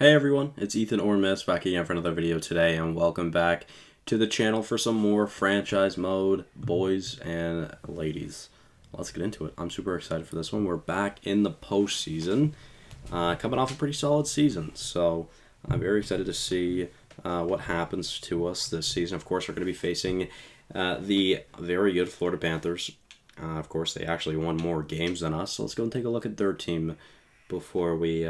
Hey everyone, it's Ethan Ormes back again for another video today, and welcome back to the channel for some more franchise mode, boys and ladies. Let's get into it. I'm super excited for this one. We're back in the postseason, coming off a pretty solid season, so I'm very excited to see what happens to us this season. Of course, we're going to be facing the very good Florida Panthers. Of course, they actually won more games than us, so let's go and take a look at their team before we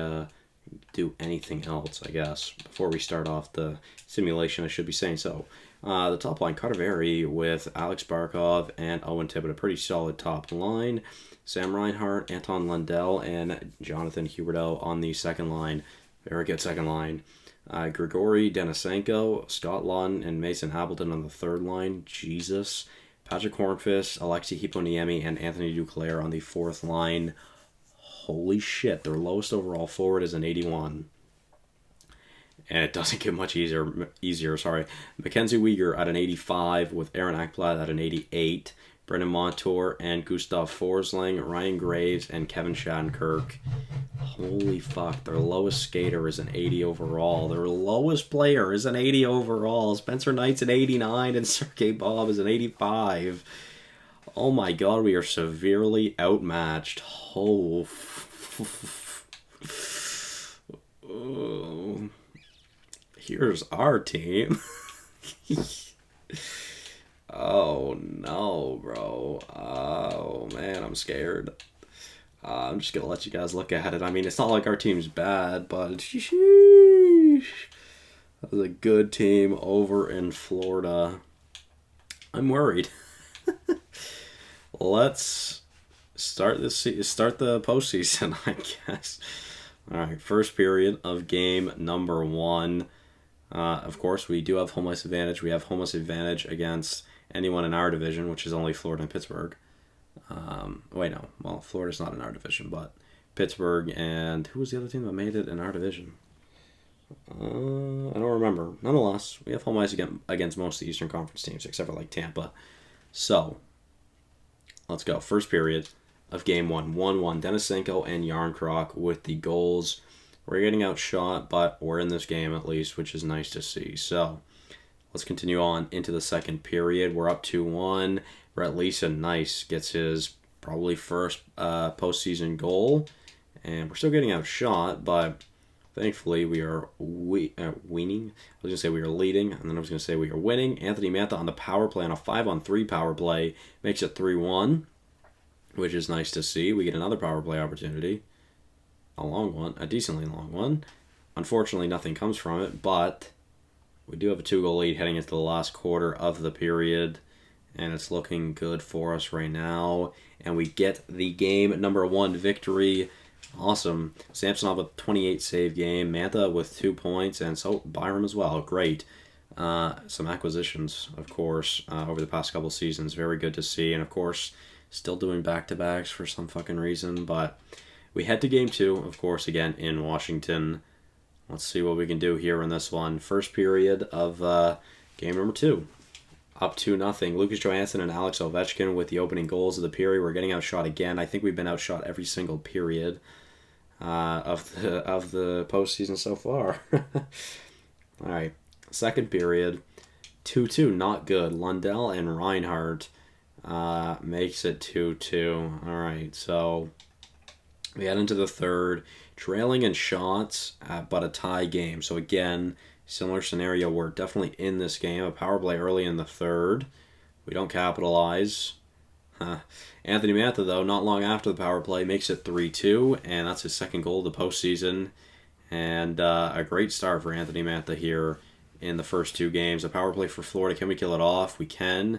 do anything else, I guess. Before we start off the simulation, I should be saying so. The top line, Carter with Alex Barkov and Owen Tippett, a pretty solid top line. Sam Reinhart, Anton Lundell, and Jonathan Huberdeau on the second line. Very good second line. Grigory Denisenko, Scott Lawton, and Mason Appleton on the third line. Jesus. Patrick Hornfist, Alexei Hiponiemi, and Anthony Duclair on the fourth line. Holy shit, their lowest overall forward is an 81. And it doesn't get much easier. Mackenzie Weegar at an 85 with Aaron Ekblad at an 88. Brendan Montour and Gustav Forsling, Ryan Graves, and Kevin Shattenkirk. Holy fuck, their lowest skater is an 80 overall. Their lowest player is an 80 overall. Spencer Knight's an 89 and Sergei Bob is an 85. Oh my god, we are severely outmatched. Oh. Here's our team. Oh no, bro. Oh man, I'm scared. I'm just gonna let you guys look at it. I mean, it's not like our team's bad, but sheesh. That was a good team over in Florida. I'm worried. Let's start the postseason, I guess. All right, first period of game number 1. Of course, we do have home ice advantage. We have home ice advantage against anyone in our division, which is only Florida and Pittsburgh. Wait, no. Well, Florida's not in our division, but Pittsburgh and who was the other team that made it in our division? I don't remember. Nonetheless, we have home ice against most of the Eastern Conference teams, except for like Tampa. So, let's go. First period of game 1. 1-1. Denisenko and Yarncroc with the goals. We're getting outshot, but we're in this game at least, which is nice to see. So, let's continue on into the second period. We're up 2-1. Brett Leeson, nice, gets his probably first postseason goal. And we're still getting outshot, but thankfully we are winning. I was going to say we are leading, and then I was going to say we are winning. Anthony Mantha on the power play, on a 5-on-3 power play, makes it 3-1, which is nice to see. We get another power play opportunity. A long one, a decently long one. Unfortunately, nothing comes from it, but we do have a 2-goal lead heading into the last quarter of the period, and it's looking good for us right now. And we get the game number 1 victory. Awesome. Samsonov with 28 save game. Mantha with 2 points, and so Byram as well. Great. Some acquisitions, of course, over the past couple seasons. Very good to see. And, of course, still doing back-to-backs for some fucking reason. But we head to game 2, of course, again in Washington. Let's see what we can do here in this one. First period of game number 2. Up 2-0. Lucas Johansson and Alex Ovechkin with the opening goals of the period. We're getting outshot again. I think we've been outshot every single period of the postseason so far. All right, second period, 2-2. Not good. Lundell and Reinhart makes it 2-2. All right, so we head into the third, trailing in shots, but a tie game. So again, similar scenario. We're definitely in this game. A power play early in the third. We don't capitalize. Anthony Mantha, though, not long after the power play, makes it 3-2, and that's his second goal of the postseason. And a great start for Anthony Mantha here in the first 2 games. A power play for Florida. Can we kill it off? We can.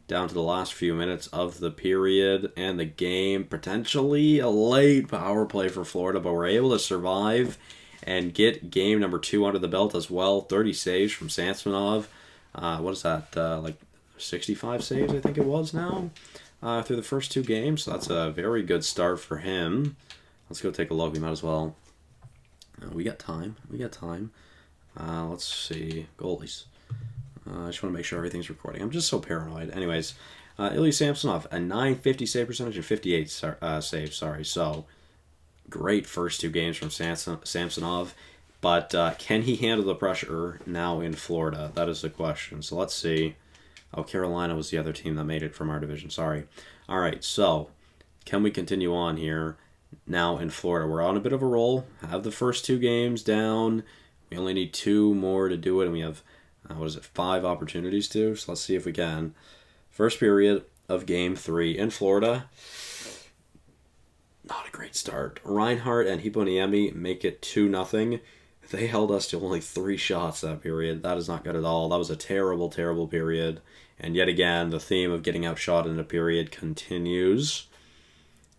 Down to the last few minutes of the period and the game. Potentially a late power play for Florida, but we're able to survive and get game number 2 under the belt as well. 30 saves from Samsonov. What is that? Like 65 saves, I think it was now, through the first 2 games. So that's a very good start for him. Let's go take a look. We might as well. We got time. Let's see. Goalies. I just want to make sure everything's recording. I'm just so paranoid. Anyways, Ilya Samsonov, a 950 save percentage and 58 saves. So, great first 2 games from Samsonov. But can he handle the pressure now in Florida? That is the question. So let's see. Oh, Carolina was the other team that made it from our division. Sorry. All right, so can we continue on here now in Florida? We're on a bit of a roll. Have the first 2 games down. We only need 2 more to do it, and we have, 5 opportunities to? So let's see if we can. First period of Game 3 in Florida. Not a great start. Reinhardt and Hiponiemi make it 2-0. They held us to only 3 shots that period. That is not good at all. That was a terrible, terrible period. And yet again, the theme of getting outshot in a period continues.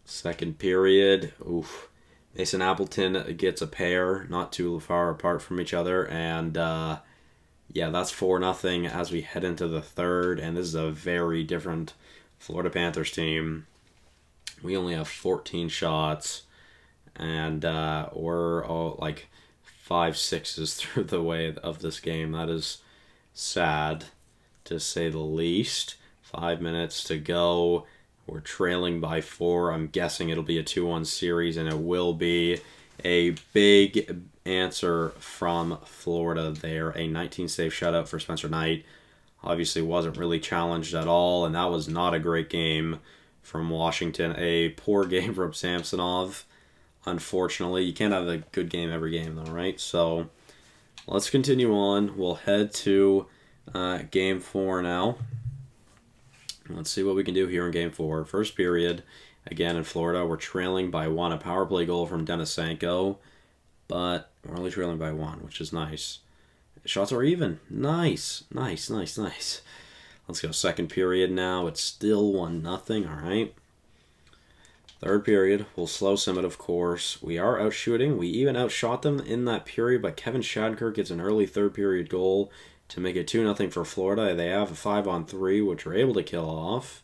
Second period, oof. Mason Appleton gets a pair, not too far apart from each other. And yeah, that's 4-0 as we head into the third. And this is a very different Florida Panthers team. We only have 14 shots. And we're all like 5-6s through the way of this game. That is sad, to say the least. 5 minutes to go. We're trailing by 4. I'm guessing it'll be a 2-1 series, and it will be a big answer from Florida there. A 19-save shutout for Spencer Knight. Obviously wasn't really challenged at all, and that was not a great game from Washington. A poor game from Samsonov. Unfortunately, you can't have a good game every game, though, right? So let's continue on. We'll head to Game 4 now. Let's see what we can do here in Game 4. First period, again in Florida, we're trailing by 1. A power play goal from Denisenko, but we're only trailing by 1, which is nice. Shots are even. Nice. Nice. Let's go second period now. It's still 1-0, all right? Third period, we'll slow sim it, of course. We are out shooting. We even outshot them in that period, but Kevin Shattenkirk gets an early third period goal to make it 2-0 for Florida. They have a 5-on-3, which we're able to kill off.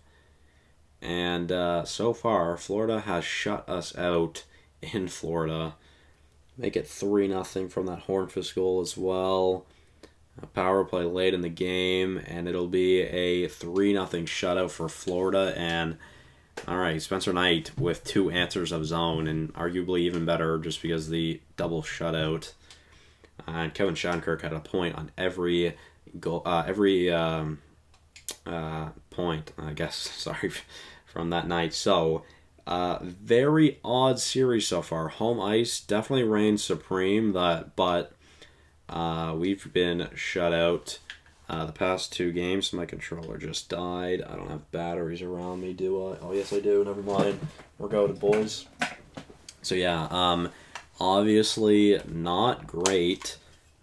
And so far, Florida has shut us out in Florida. Make it 3-0 from that Hornfist goal as well. A power play late in the game, and it'll be a 3-0 shutout for Florida. And all right, Spencer Knight with 2 answers of his own, and arguably even better just because of the double shutout. And Kevin Shattenkirk had a point on every goal, point, I guess. Sorry, from that night. So, very odd series so far. Home ice definitely reigns supreme. But we've been shut out the past 2 games. My controller just died. I don't have batteries around me, do I? Oh, yes, I do. Never mind. We're going, boys. So, yeah, obviously not great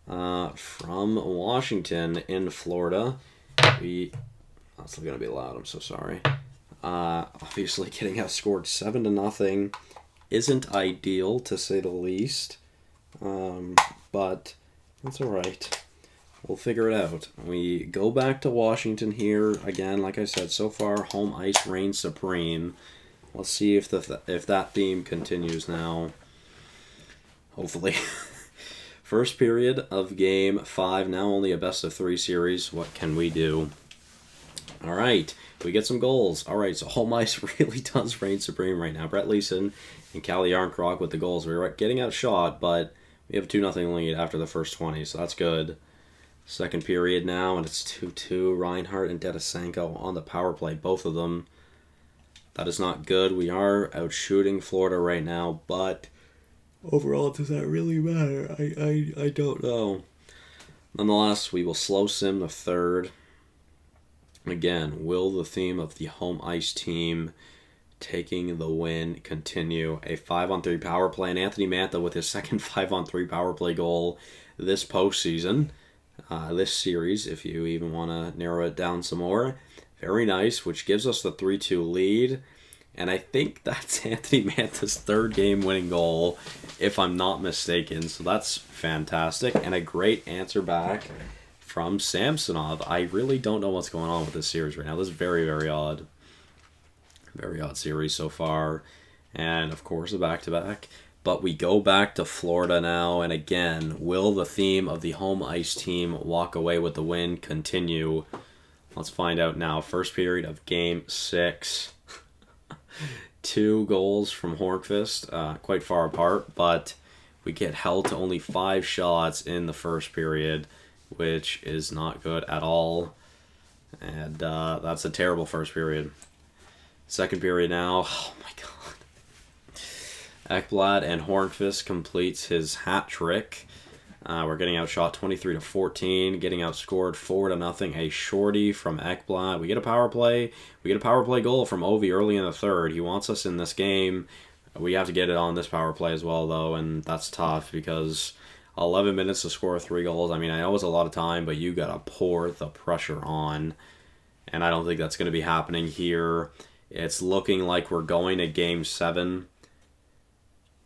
from Washington in Florida. That's going to be loud. I'm so sorry. Obviously getting outscored 7-0 isn't ideal, to say the least. But that's all right. We'll figure it out. We go back to Washington here. Again, like I said, so far, home ice reigns supreme. Let's see if that theme continues now. Hopefully. First period of Game 5. Now only a best-of-3 series. What can we do? All right. We get some goals. All right, so home ice really does reign supreme right now. Brett Leeson and Calle Yarncroc with the goals. We were getting outshot, but we have a 2-0 lead after the first 20, so that's good. Second period now, and it's 2-2. Reinhardt and Denisenko on the power play, both of them. That is not good. We are outshooting Florida right now, but overall, does that really matter? I don't know. Nonetheless, we will slow sim the third. Again, will the theme of the home ice team taking the win continue? A 5-on-3 power play, and Anthony Mantha with his second 5-on-3 power play goal this postseason. This series, if you even want to narrow it down some more. Very nice, which gives us the 3-2 lead. And I think that's Anthony Mantha's third game-winning goal, if I'm not mistaken. So that's fantastic, and a great answer back from Samsonov. I really don't know what's going on with this series right now. This is very, very odd. Very odd series so far. And, of course, a back-to-back. But we go back to Florida now, and again, will the theme of the home ice team walk away with the win continue? Let's find out now. First period of Game 6. 2 goals from Hornfist, quite far apart, but We get held to only 5 shots in the first period, which is not good at all. And that's a terrible first period. Second period now. Oh my god. Ekblad and Hornqvist completes his hat trick. We're getting outshot 23-14, getting outscored 4-0. A shorty from Ekblad. We get a power play. We get a power play goal from Ovi early in the third. He wants us in this game. We have to get it on this power play as well, though, and that's tough because 11 minutes to score 3 goals. I mean, I know it's a lot of time, but you got to pour the pressure on, and I don't think that's going to be happening here. It's looking like we're going to Game 7.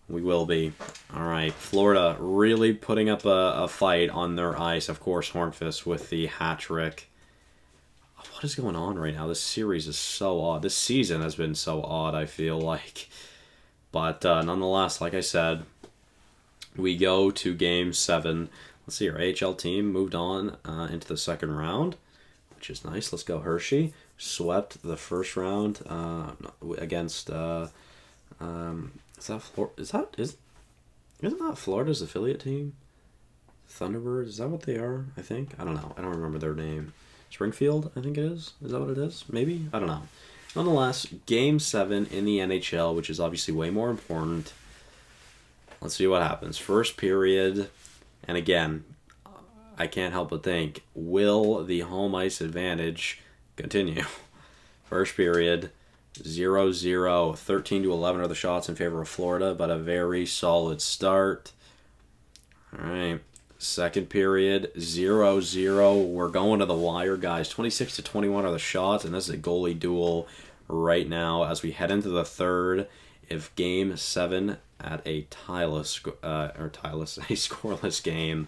We will be. All right, Florida really putting up a fight on their ice. Of course, Hornqvist with the hat trick. What is going on right now? This series is so odd. This season has been so odd, I feel like. But nonetheless, like I said, we go to Game 7. Let's see, our AHL team moved on into the second round, which is nice. Let's go Hershey. Swept the first round against... isn't that Florida's affiliate team? Thunderbirds? Is that what they are? I think. I don't know. I don't remember their name. Springfield, I think it is. Is that what it is? Maybe? I don't know. Nonetheless, Game 7 in the NHL, which is obviously way more important. Let's see what happens. First period, and again, I can't help but think, will the home ice advantage continue? First period, 0-0, 13-11 are the shots in favor of Florida, but a very solid start. All right, second period, 0-0. We're going to the wire, guys. 26-21 are the shots, and this is a goalie duel right now as we head into the third. If Game 7 at a scoreless game.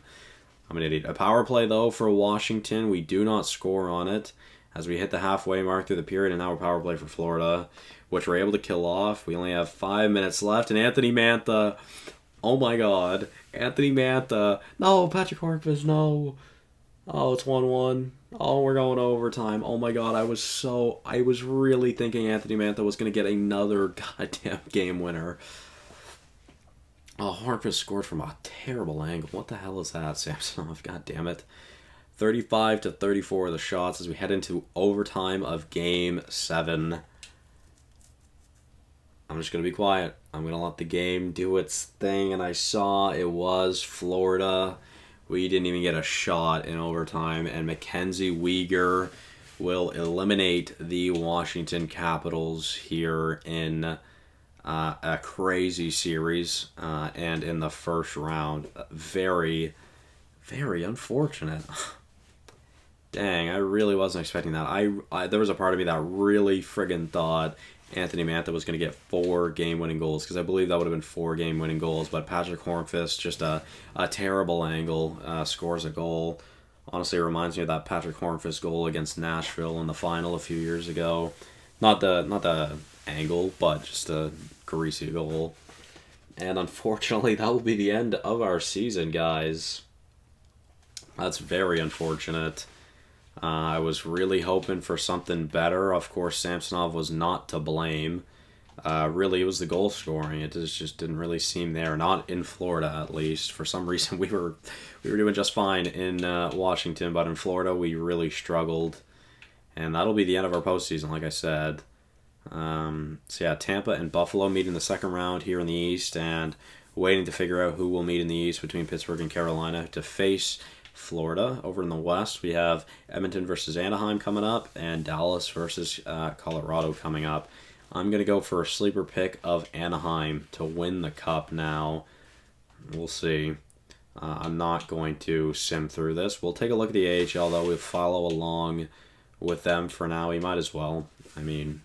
I'm an idiot. A power play, though, for Washington. We do not score on it as we hit the halfway mark through the period, and now we're power play for Florida, which we're able to kill off. We only have 5 minutes left, and Anthony Mantha, oh my god, Anthony Mantha, no, Patrick Hornqvist, no. Oh, it's 1-1. Oh, we're going to overtime. Oh my god, I was really thinking Anthony Mantha was going to get another goddamn game winner. Oh, Hornqvist scored from a terrible angle. What the hell is that, Samsonov? God damn it. 35-34 of the shots as we head into overtime of Game 7. I'm just going to be quiet. I'm going to let the game do its thing, and I saw it was Florida. We didn't even get a shot in overtime, and Mackenzie Weegar will eliminate the Washington Capitals here in a crazy series and in the first round. Very, very unfortunate. Dang, I really wasn't expecting that. There was a part of me that really friggin' thought Anthony Mantha was going to get 4 game-winning goals, because I believe that would have been 4 game-winning goals, but Patrick Hornqvist, just a terrible angle, scores a goal. Honestly, it reminds me of that Patrick Hornqvist goal against Nashville in the final a few years ago. Not the angle, but just a greasy goal. And unfortunately, that will be the end of our season, guys. That's very unfortunate. I was really hoping for something better. Of course, Samsonov was not to blame. Really, it was the goal scoring. It just didn't really seem there. Not in Florida, at least. For some reason, we were doing just fine in Washington, but in Florida, we really struggled. And that'll be the end of our postseason, like I said. So yeah, Tampa and Buffalo meet in the second round here in the East, and waiting to figure out who will meet in the East between Pittsburgh and Carolina to face Florida. Over in the West, we have Edmonton versus Anaheim coming up, and Dallas versus Colorado coming up. I'm going to go for a sleeper pick of Anaheim to win the Cup now. We'll see. I'm not going to sim through this. We'll take a look at the AHL, though. We'll follow along with them for now. We might as well. I mean,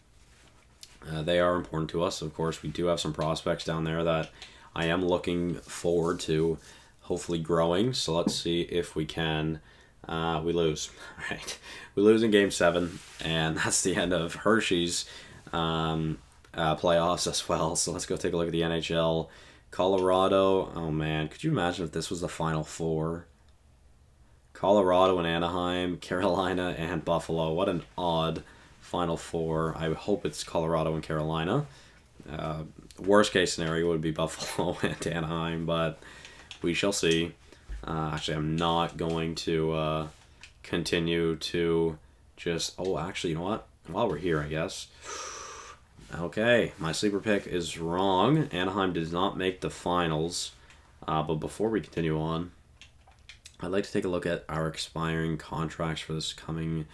they are important to us. Of course, we do have some prospects down there that I am looking forward to hopefully growing. So let's see if we can. We lose. All right. We lose in Game 7, and that's the end of Hershey's playoffs as well. So let's go take a look at the NHL. Colorado. Oh, man. Could you imagine if this was the Final Four? Colorado and Anaheim, Carolina and Buffalo. What an odd Final Four. I hope it's Colorado and Carolina. Worst case scenario would be Buffalo and Anaheim, but we shall see. Actually, I'm not going to continue to just... Oh, actually, you know what? While we're here, I guess. Okay, my sleeper pick is wrong. Anaheim does not make the finals. But before we continue on, I'd like to take a look at our expiring contracts for this coming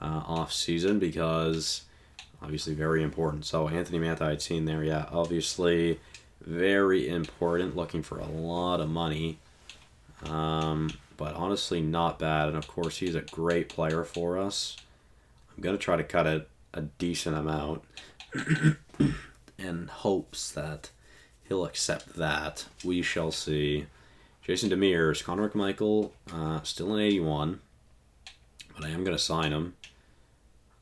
off season, because obviously very important. So Anthony Mantha I'd seen there, yeah, obviously very important, looking for a lot of money, but honestly not bad. And of course he's a great player for us. I'm going to try to cut it a decent amount in hopes that he'll accept that. We shall see. Jason Demers, Connor McMichael, still an 81, but I am going to sign him.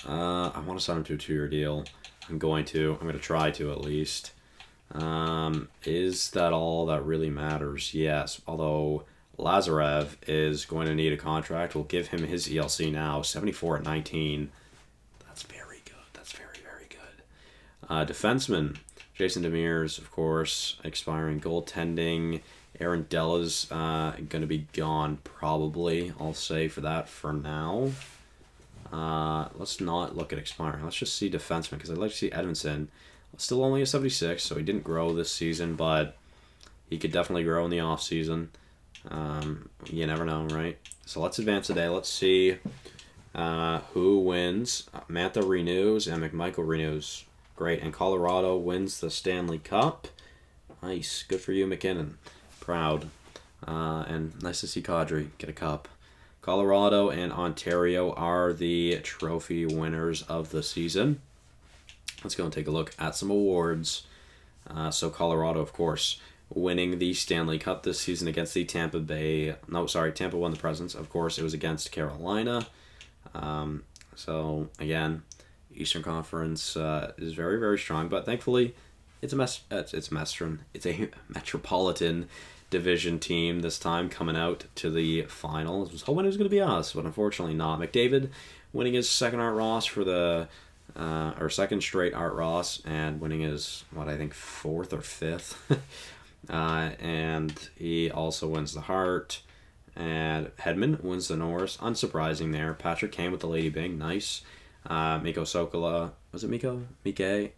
I want to sign him to a 2-year deal. I'm going to try to at least. Is that all that really matters? Yes, although Lazarev is going to need a contract. We'll give him his ELC now, 74 at 19. That's very good. That's very, very good. Defenseman, Jason Demers, of course, expiring. Goaltending, Aaron Della's going to be gone probably, I'll say, for that for now. Let's not look at expiring. Let's just see defenseman, because I'd like to see Edmondson. Still only a 76, so he didn't grow this season, but he could definitely grow in the offseason. You never know, right? So let's advance today. Let's see who wins. Mantha renews and McMichael renews. Great. And Colorado wins the Stanley Cup. Nice. Good for you, McKinnon. Proud. And nice to see Kadri get a cup. Colorado and Ontario are the trophy winners of the season. Let's go and take a look at some awards. So Colorado, of course, winning the Stanley Cup this season against the Tampa Bay... No, sorry, Tampa won the Presidents. Of course, it was against Carolina. So, again, Eastern Conference is very, very strong. But thankfully, it's a Metropolitan Division team this time, coming out to the final. I was hoping it was going to be us, but unfortunately not. McDavid winning his second Art Ross for the... or second straight Art Ross, and winning his, I think, 4th or 5th. And he also wins the Hart. And Hedman wins the Norris. Unsurprising there. Patrick Kane with the Lady Byng. Nice. Mika Sokola. Was it Mika? Mika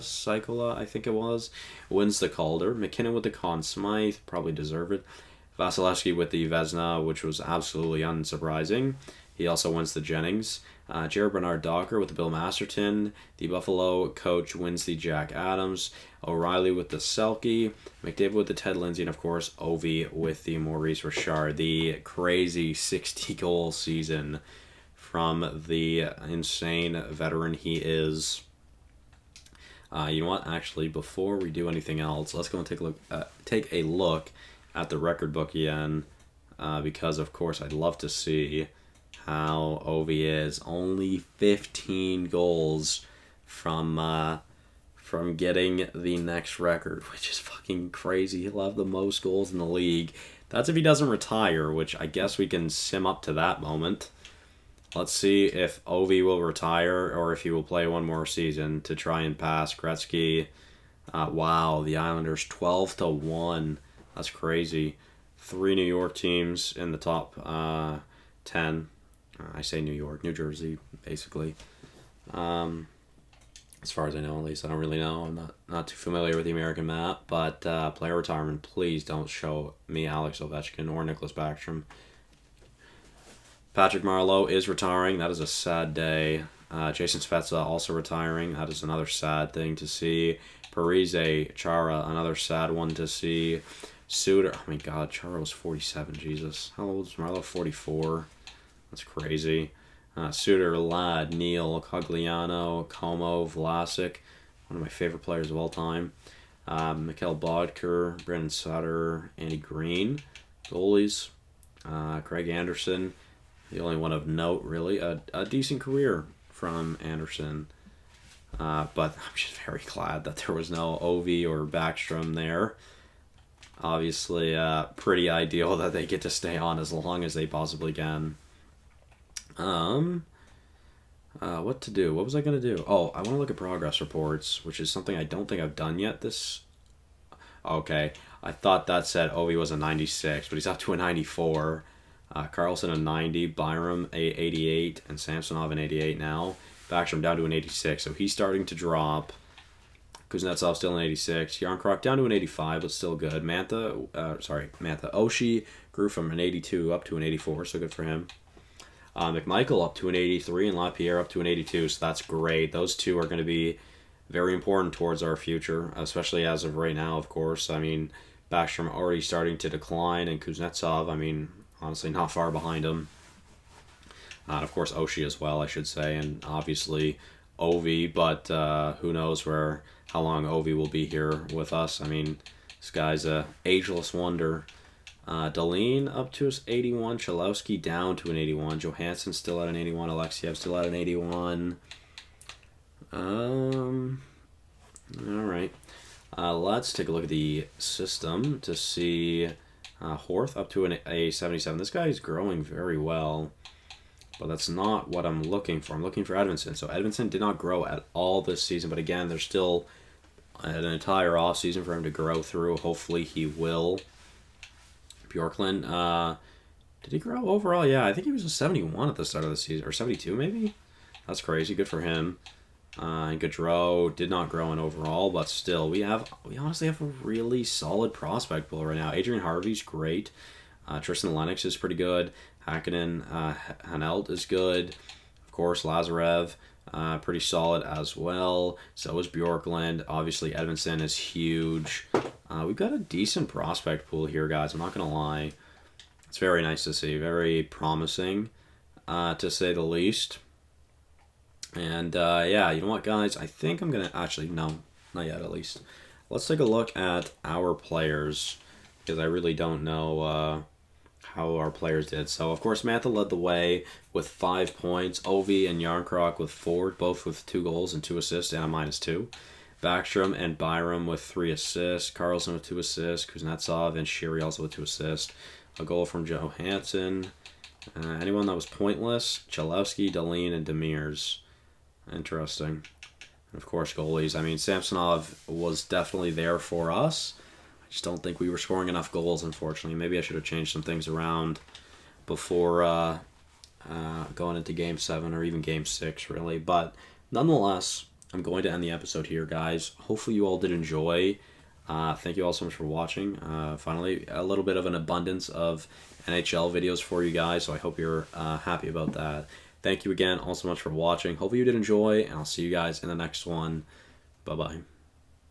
Sykola, I think it was. Wins the Calder. McKinnon with the Conn Smythe. Probably deserved it. Vasilevsky with the Vezina, which was absolutely unsurprising. He also wins the Jennings. Jared Bernard Docker with the Bill Masterton. The Buffalo coach wins the Jack Adams. O'Reilly with the Selke. McDavid with the Ted Lindsay. And, of course, Ovi with the Maurice Richard. The crazy 60-goal season from the insane veteran he is. You know what? Actually, before we do anything else, let's go and take a look at the record book again. Because, of course, I'd love to see how Ovi is. Only 15 goals from getting the next record, which is fucking crazy. He'll have the most goals in the league. That's if he doesn't retire, which I guess we can sim up to that moment. Let's see if Ovi will retire or if he will play one more season to try and pass Gretzky. Wow, the Islanders 12-1. That's crazy. 3 New York teams in the top 10. I say New York, New Jersey, basically. As far as I know, at least. I don't really know. I'm not too familiar with the American map. But player retirement, please don't show me Alex Ovechkin or Nicholas Backstrom. Patrick Marleau is retiring. That is a sad day. Jason Spezza also retiring. That is another sad thing to see. Parise Chara, another sad one to see. Suter, oh my god, Chara was 47, Jesus. How old is Marleau? 44. That's crazy. Suter, Ladd, Neal, Cogliano, Como, Vlasic, one of my favorite players of all time. Mikhail Bodker, Brendan Sutter, Andy Green. Goalies, Craig Anderson, the only one of note, really. A decent career from Anderson. But I'm just very glad that there was no Ovi or Backstrom there. Obviously, pretty ideal that they get to stay on as long as they possibly can. What to do? What was I going to do? Oh, I want to look at progress reports, which is something I don't think I've done yet. Okay. I thought that said Ovi was a 96, but he's up to a 94. Carlson a 90, Byram a 88, and Samsonov an 88 now. Backstrom down to an 86, so he's starting to drop. Kuznetsov still an 86. Yarncroc down to an 85, but still good. Mantha Oshie grew from an 82 up to an 84, so good for him. McMichael up to an 83 and LaPierre up to an 82, so that's great. Those two are going to be very important towards our future, especially as of right now, of course. I mean, Backstrom already starting to decline, and Kuznetsov, I mean, honestly, not far behind him. And of course, Oshie as well, I should say, and obviously Ovi, but who knows how long Ovi will be here with us. I mean, this guy's a ageless wonder. Deline up to 81, Chalowski down to an 81, Johansson still at an 81, Alexiev still at an 81. All right. Let's take a look at the system to see Horth up to a 77. This guy is growing very well, but that's not what I'm looking for. I'm looking for Edvinsson. So Edvinsson did not grow at all this season, but again, there's still an entire off season for him to grow through. Hopefully he will. Bjorklund, did he grow overall? Yeah, I think he was a 71 at the start of the season, or 72 maybe? That's crazy. Good for him. Gaudreau did not grow in overall, but still, we honestly have a really solid prospect pool right now. Adrian Harvey's great. Tristan Lennox is pretty good. Hakkinen, Hanelt is good. Of course, Lazarev, pretty solid as well. So is Bjorklund. Obviously, Edvinsson is huge. We've got a decent prospect pool here, guys. I'm not going to lie. It's very nice to see. Very promising, to say the least. And, yeah, you know what, guys? I think I'm going to... Actually, no. Not yet, at least. Let's take a look at our players, because I really don't know how our players did. So, of course, Mantha led the way with 5 points. Ovi and Yarncroc with 4, both with 2 goals and 2 assists and a -2. Backstrom and Byram with 3 assists. Carlson with 2 assists. Kuznetsov and Shiri also with 2 assists. A goal from Johansson. Anyone that was pointless? Chalowski, Deline, and Demirs. Interesting. And of course, goalies. I mean, Samsonov was definitely there for us. I just don't think we were scoring enough goals, unfortunately. Maybe I should have changed some things around before going into Game 7 or even Game 6, really. But nonetheless, I'm going to end the episode here, guys. Hopefully you all did enjoy. Thank you all so much for watching. Finally, a little bit of an abundance of NHL videos for you guys, so I hope you're happy about that. Thank you again all so much for watching. Hopefully you did enjoy, and I'll see you guys in the next one. Bye-bye.